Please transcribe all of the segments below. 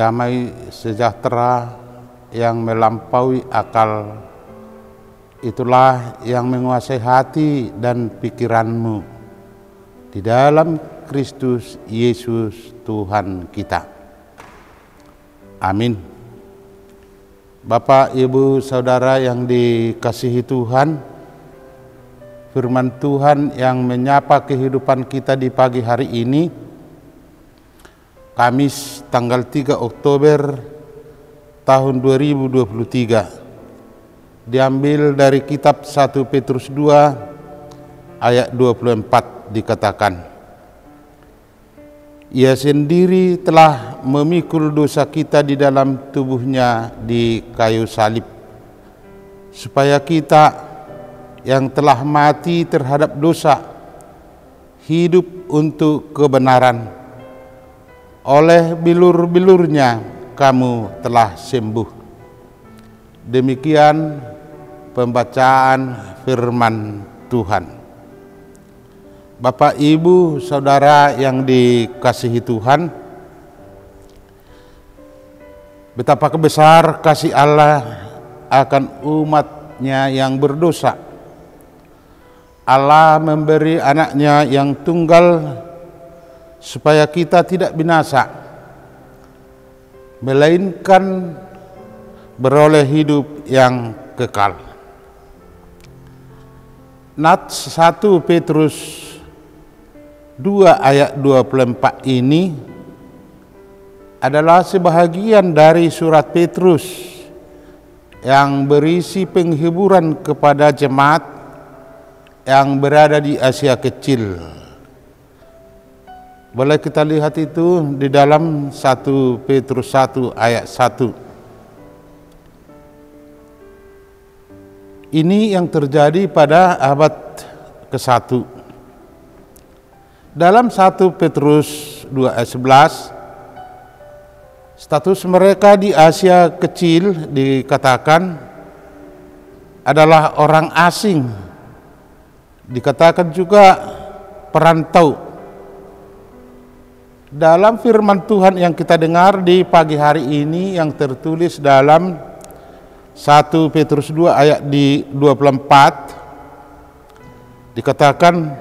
damai sejahtera yang melampaui akal, itulah yang menguasai hati dan pikiranmu di dalam Kristus Yesus Tuhan kita. Amin. Bapak, Ibu, Saudara yang dikasihi Tuhan, firman Tuhan yang menyapa kehidupan kita di pagi hari ini, Kamis tanggal 3 Oktober tahun 2023, diambil dari kitab 1 Petrus 2 ayat 24, dikatakan, Ia sendiri telah memikul dosa kita di dalam tubuhnya di kayu salib, supaya kita yang telah mati terhadap dosa hidup untuk kebenaran. Oleh bilur-bilurnya kamu telah sembuh. Demikian pembacaan firman Tuhan. Bapak, Ibu, Saudara yang dikasihi Tuhan, betapa besar kasih Allah akan umat-Nya yang berdosa. Allah memberi anaknya yang tunggal supaya kita tidak binasa, melainkan beroleh hidup yang kekal. Nats 1 Petrus 2 ayat 24 ini adalah sebahagian dari surat Petrus yang berisi penghiburan kepada jemaat yang berada di Asia Kecil. Boleh kita lihat itu di dalam 1 Petrus 1 ayat 1. Ini yang terjadi pada abad ke-1. Dalam 1 Petrus 2 ayat 11, status mereka di Asia Kecil dikatakan adalah orang asing. Dikatakan juga perantau. Dalam firman Tuhan yang kita dengar di pagi hari ini yang tertulis dalam 1 Petrus 2 ayat di 24, dikatakan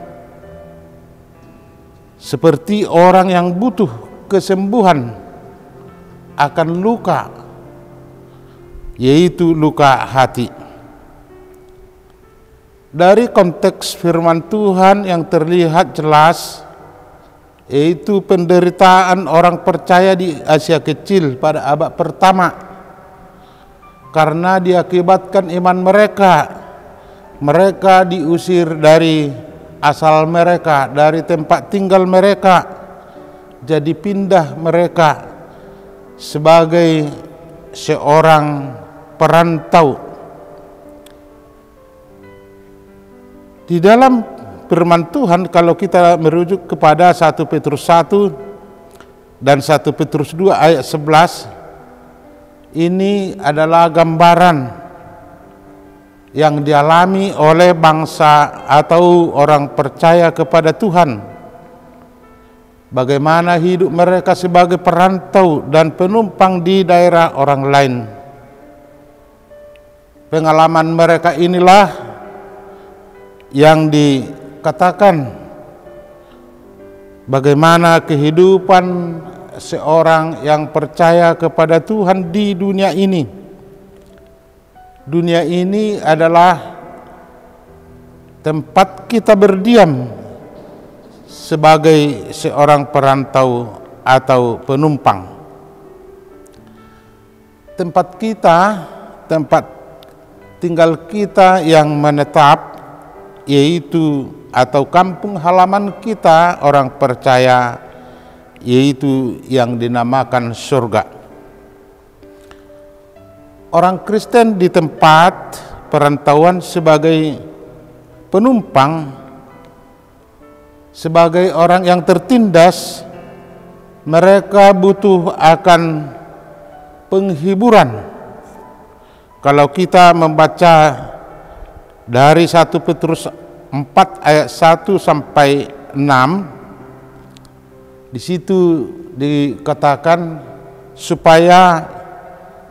seperti orang yang butuh kesembuhan akan luka, yaitu luka hati. Dari konteks firman Tuhan yang terlihat jelas, yaitu penderitaan orang percaya di Asia Kecil pada abad pertama, karena diakibatkan iman mereka diusir dari asal mereka, dari tempat tinggal mereka, jadi pindah mereka sebagai seorang perantau. Di dalam firman Tuhan, kalau kita merujuk kepada 1 Petrus 1 dan 1 Petrus 2 ayat 11, ini adalah gambaran yang dialami oleh bangsa atau orang percaya kepada Tuhan. Bagaimana hidup mereka sebagai perantau dan penumpang di daerah orang lain. Pengalaman mereka inilah yang dikatakan bagaimana kehidupan seorang yang percaya kepada Tuhan di dunia ini. Dunia ini adalah tempat kita berdiam sebagai seorang perantau atau penumpang. Tempat tinggal kita yang menetap, yaitu atau kampung halaman kita orang percaya, yaitu yang dinamakan surga. Orang Kristen di tempat perantauan sebagai penumpang, sebagai orang yang tertindas, mereka butuh akan penghiburan. Kalau kita membaca dari 1 Petrus 4 ayat 1 sampai 6, di situ dikatakan supaya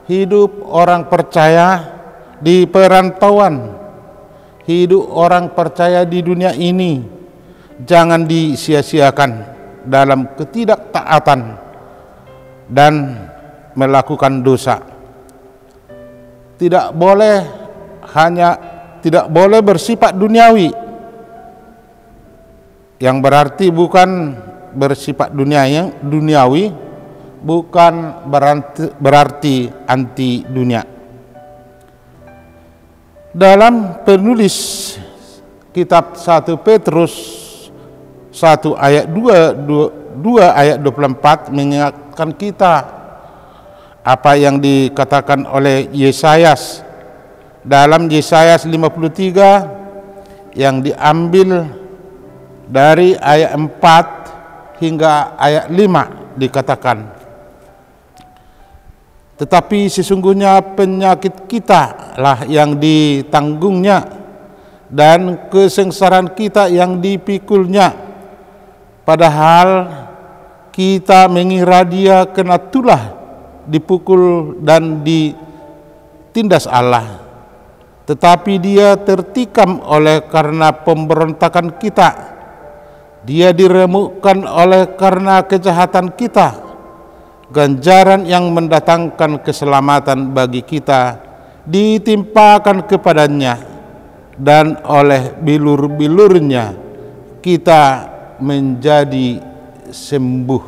hidup orang percaya di perantauan, hidup orang percaya di dunia ini jangan disia-siakan dalam ketidaktaatan dan melakukan dosa. Tidak boleh bersifat duniawi, yang berarti bukan bersifat duniawi, bukan berarti anti dunia. Dalam penulis kitab 1 Petrus 1 ayat 2 ayat 24 mengingatkan kita apa yang dikatakan oleh Yesayas dalam Yesayas 53 yang diambil dari ayat 4 hingga ayat 5 dikatakan, tetapi sesungguhnya penyakit kita lah yang ditanggungnya dan kesengsaraan kita yang dipikulnya, padahal kita mengira dia kena tulah, dipukul dan ditindas Allah, tetapi dia tertikam oleh karena pemberontakan kita, dia diremukkan oleh karena kejahatan kita. Ganjaran yang mendatangkan keselamatan bagi kita ditimpakan kepadanya, dan oleh bilur-bilurnya kita menjadi sembuh.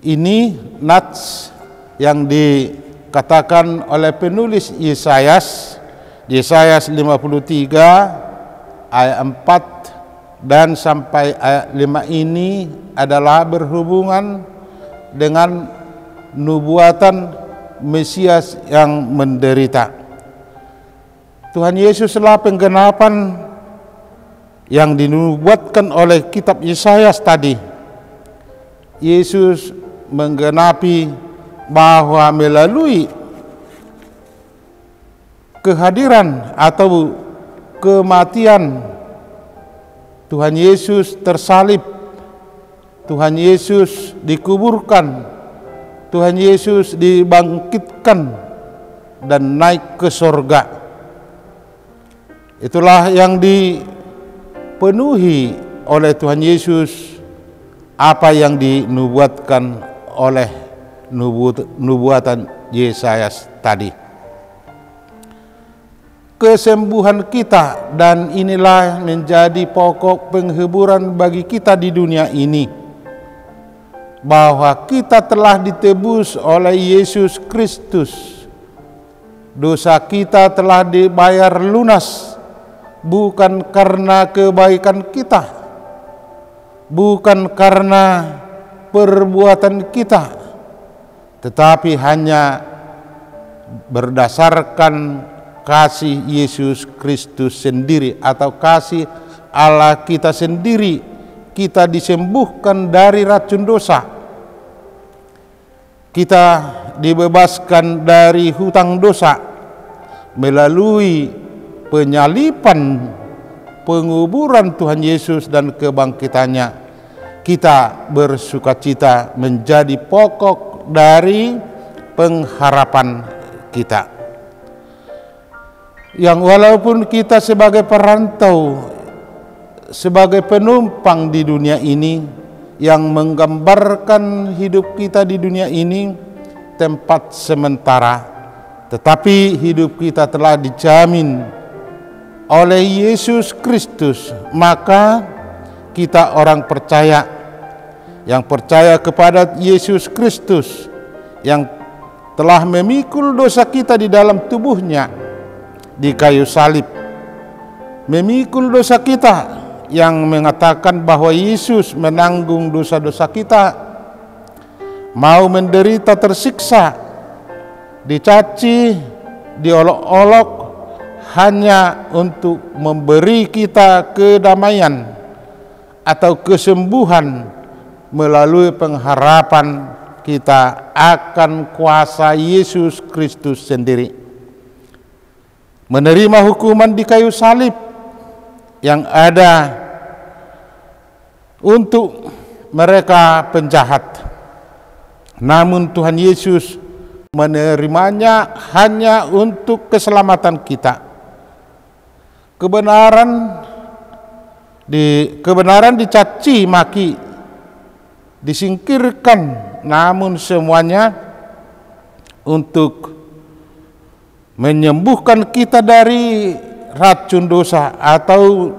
Ini nats yang dikatakan oleh penulis Yesayas 53 ayat 4 dan sampai ayat 5 ini adalah berhubungan dengan nubuatan Mesias yang menderita. Tuhan Yesuslah penggenapan yang dinubuatkan oleh kitab Yesayas tadi. Yesus menggenapi bahwa melalui kehadiran atau kematian Tuhan Yesus tersalib, Tuhan Yesus dikuburkan, Tuhan Yesus dibangkitkan dan naik ke sorga. Itulah yang dipenuhi oleh Tuhan Yesus, apa yang dinubuatkan oleh nubuatan Yesayas tadi. Kesembuhan kita, dan inilah menjadi pokok penghiburan bagi kita di dunia ini, bahwa kita telah ditebus oleh Yesus Kristus. Dosa kita telah dibayar lunas, bukan karena kebaikan kita, bukan karena perbuatan kita, tetapi hanya berdasarkan kasih Yesus Kristus sendiri atau kasih Allah kita sendiri. Kita disembuhkan dari racun dosa, kita dibebaskan dari hutang dosa melalui penyalipan, penguburan Tuhan Yesus dan kebangkitannya. Kita bersukacita menjadi pokok dari pengharapan kita, yang walaupun kita sebagai perantau, sebagai penumpang di dunia ini, yang menggambarkan hidup kita di dunia ini tempat sementara, tetapi hidup kita telah dijamin oleh Yesus Kristus. Maka kita orang percaya, yang percaya kepada Yesus Kristus yang telah memikul dosa kita di dalam tubuhnya di kayu salib, memikul dosa kita, yang mengatakan bahwa Yesus menanggung dosa-dosa kita, mau menderita, tersiksa, dicaci, diolok-olok, hanya untuk memberi kita kedamaian atau kesembuhan melalui pengharapan kita akan kuasa Yesus Kristus sendiri. Menerima hukuman di kayu salib yang ada untuk mereka penjahat, namun Tuhan Yesus menerimanya hanya untuk keselamatan kita. Kebenaran dicaci maki, disingkirkan, namun semuanya untuk menyembuhkan kita dari racun dosa atau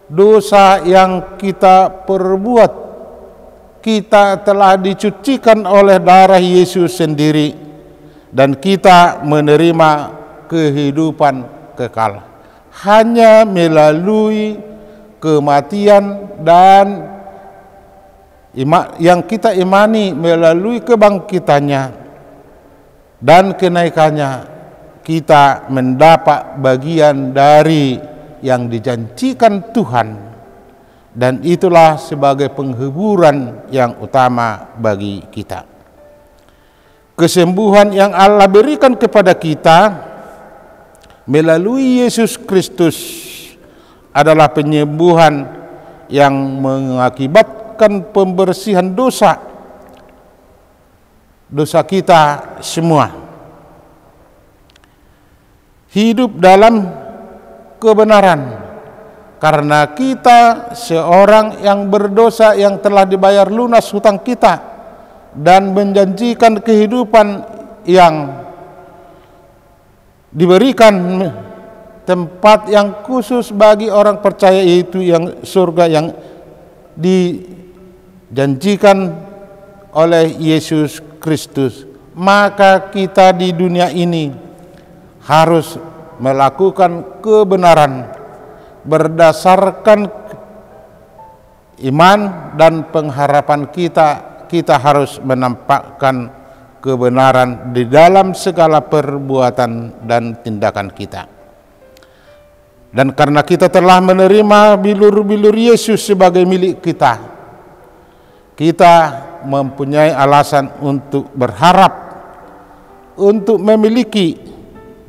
dosa yang kita perbuat. Kita telah dicucikan oleh darah Yesus sendiri dan kita menerima kehidupan kekal hanya melalui kematian dan yang kita imani melalui kebangkitannya dan kenaikannya. Kita mendapat bagian dari yang dijanjikan Tuhan, dan itulah sebagai penghiburan yang utama bagi kita. Kesembuhan yang Allah berikan kepada kita melalui Yesus Kristus adalah penyembuhan yang mengakibatkan pembersihan dosa kita semua. Hidup dalam kebenaran, karena kita seorang yang berdosa yang telah dibayar lunas hutang kita dan menjanjikan kehidupan yang diberikan tempat yang khusus bagi orang percaya, yaitu yang surga yang dijanjikan oleh Yesus Kristus. Maka kita di dunia ini harus melakukan kebenaran berdasarkan iman dan pengharapan kita harus menampakkan kebenaran di dalam segala perbuatan dan tindakan kita. Dan karena kita telah menerima bilur-bilur Yesus sebagai milik kita, kita mempunyai alasan untuk berharap, untuk memiliki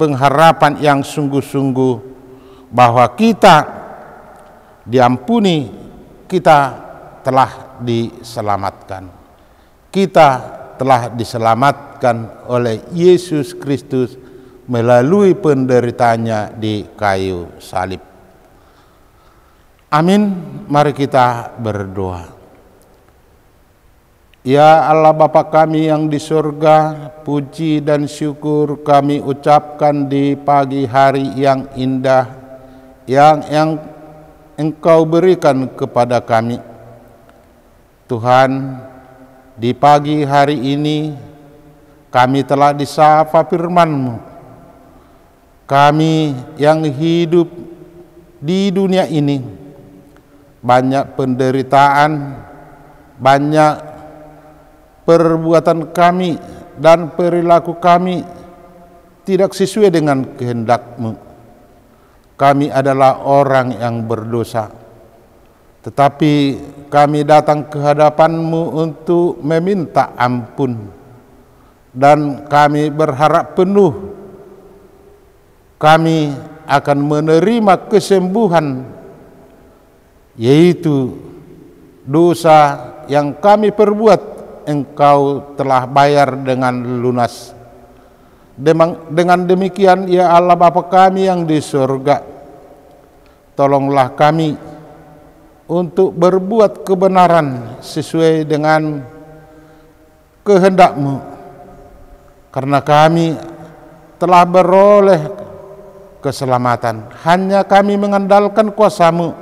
pengharapan yang sungguh-sungguh bahwa kita diampuni, kita telah diselamatkan. Kita telah diselamatkan oleh Yesus Kristus melalui penderitaannya di kayu salib. Amin. Mari kita berdoa. Ya Allah Bapa kami yang di surga, puji dan syukur kami ucapkan di pagi hari yang indah yang Engkau berikan kepada kami. Tuhan, di pagi hari ini kami telah disapa firman-Mu. Kami yang hidup di dunia ini banyak penderitaan, banyak perbuatan kami dan perilaku kami tidak sesuai dengan kehendak-Mu. Kami adalah orang yang berdosa, tetapi kami datang ke hadapan-Mu untuk meminta ampun, dan kami berharap penuh kami akan menerima kesembuhan, yaitu dosa yang kami perbuat Engkau telah bayar dengan lunas. Dengan demikian, ya Allah Bapa kami yang di surga, tolonglah kami untuk berbuat kebenaran sesuai dengan kehendak-Mu, karena kami telah beroleh keselamatan. Hanya kami mengandalkan kuasa-Mu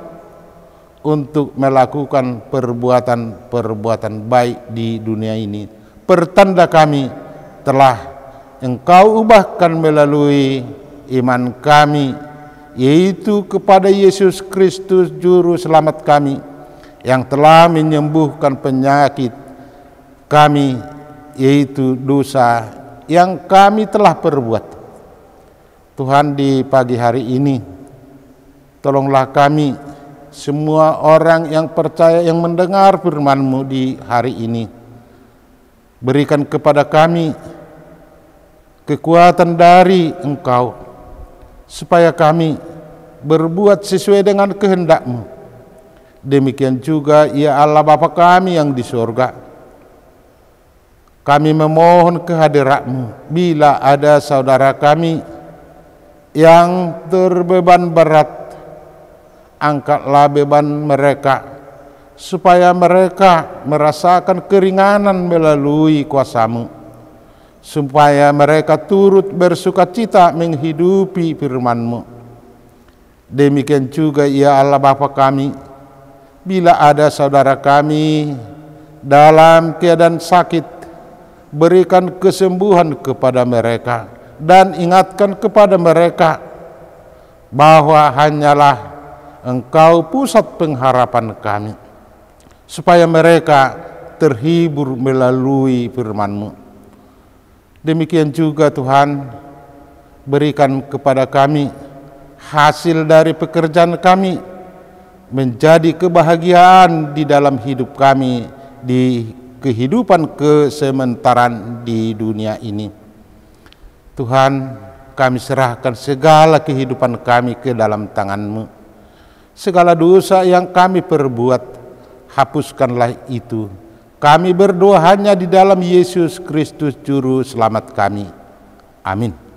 untuk melakukan perbuatan baik di dunia ini. Pertanda kami telah Engkau ubahkan melalui iman kami, yaitu kepada Yesus Kristus Juru Selamat kami, yang telah menyembuhkan penyakit kami, yaitu dosa yang kami telah perbuat. Tuhan, di pagi hari ini tolonglah kami semua orang yang percaya, yang mendengar firman-Mu di hari ini. Berikan kepada kami kekuatan dari Engkau, supaya kami berbuat sesuai dengan kehendak-Mu. Demikian juga ya Allah Bapa kami yang di surga, kami memohon kehadirat-Mu. Bila ada saudara kami yang terbeban berat, angkatlah beban mereka, supaya mereka merasakan keringanan melalui kuasa-Mu, supaya mereka turut bersukacita menghidupi firman-Mu. Demikian juga ya Allah Bapa kami, bila ada saudara kami dalam keadaan sakit, berikan kesembuhan kepada mereka, dan ingatkan kepada mereka bahwa hanyalah Engkau pusat pengharapan kami, supaya mereka terhibur melalui firman-Mu. Demikian juga Tuhan, berikan kepada kami hasil dari pekerjaan kami menjadi kebahagiaan di dalam hidup kami, di kehidupan kesementaraan di dunia ini. Tuhan, kami serahkan segala kehidupan kami ke dalam tangan-Mu. Segala dosa yang kami perbuat, hapuskanlah itu. Kami berdoa hanya di dalam Yesus Kristus Juru Selamat kami. Amin.